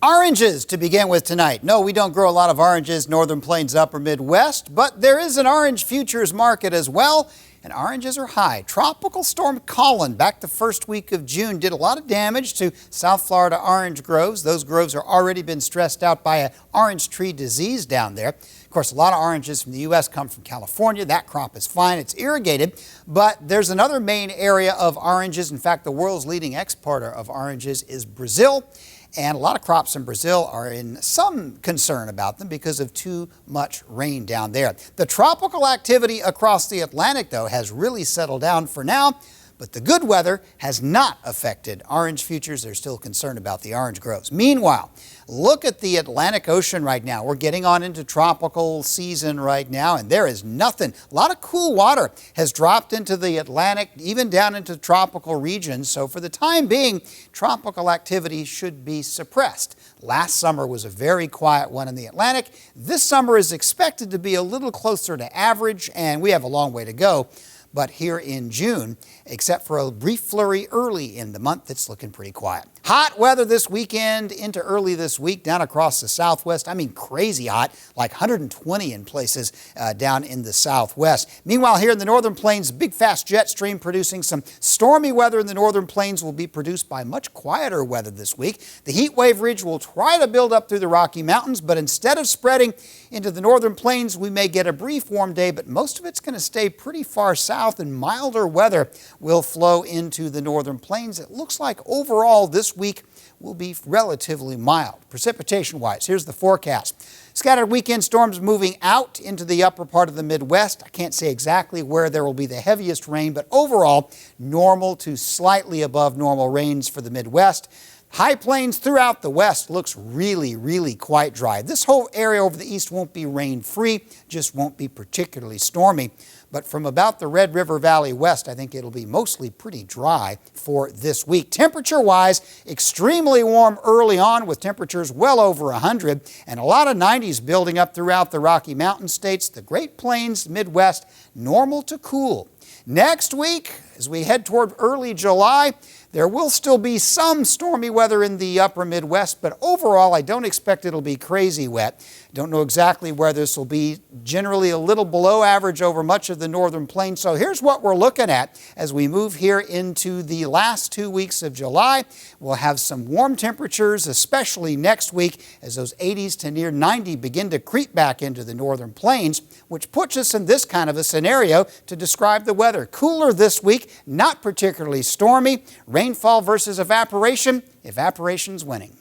Oranges to begin with tonight. No, we don't grow a lot of oranges, Northern Plains, Upper Midwest, but there is an orange futures market as well, and oranges are high. Tropical Storm Colin back the first week of June did a lot of damage to South Florida orange groves. Those groves are already been stressed out by an orange tree disease down there. Of course, a lot of oranges from the U.S. come from California. That crop is fine. It's irrigated, but there's another main area of oranges. In fact, the world's leading exporter of oranges is Brazil. And a lot of crops in Brazil are in some concern about them because of too much rain down there. The tropical activity across the Atlantic, though, has really settled down for now. But the good weather has not affected orange futures. They're still concerned about the orange groves. Meanwhile, look at the Atlantic Ocean right now. We're getting on into tropical season right now, and there is nothing. A lot of cool water has dropped into the Atlantic, even down into tropical regions. So for the time being, tropical activity should be suppressed. Last summer was a very quiet one in the Atlantic. This summer is expected to be a little closer to average, and we have a long way to go. But here in June, except for a brief flurry early in the month, it's looking pretty quiet. Hot weather this weekend into early this week down across the southwest. I mean, crazy hot, like 120 in places down in the southwest. Meanwhile, here in the northern plains, big fast jet stream producing some stormy weather in the northern plains will be produced by much quieter weather this week. The heat wave ridge will try to build up through the Rocky Mountains, but instead of spreading into the northern plains, we may get a brief warm day, but most of it's going to stay pretty far south, and milder weather will flow into the northern plains. It looks like overall this week will be relatively mild. Precipitation-wise, here's the forecast. Scattered weekend storms moving out into the upper part of the Midwest. I can't say exactly where there will be the heaviest rain, but overall, normal to slightly above normal rains for the Midwest. High plains throughout the west looks really quite dry. This whole area over the east won't be rain-free, just won't be particularly stormy. But from about the Red River Valley west, I think it'll be mostly pretty dry for this week. Temperature-wise, extremely warm early on with temperatures well over 100 and a lot of 90s building up throughout the Rocky Mountain states. The Great Plains, Midwest, normal to cool. Next week, as we head toward early July, there will still be some stormy weather in the upper Midwest, but overall, I don't expect it'll be crazy wet. Don't know exactly where this will be. Generally a little below average over much of the northern plains. So here's what we're looking at as we move here into the last 2 weeks of July. We'll have some warm temperatures, especially next week, as those 80s to near 90 begin to creep back into the northern plains, which puts us in this kind of a scenario to describe the weather. Cooler this week, not particularly stormy. Rainfall versus evaporation. Evaporation's winning.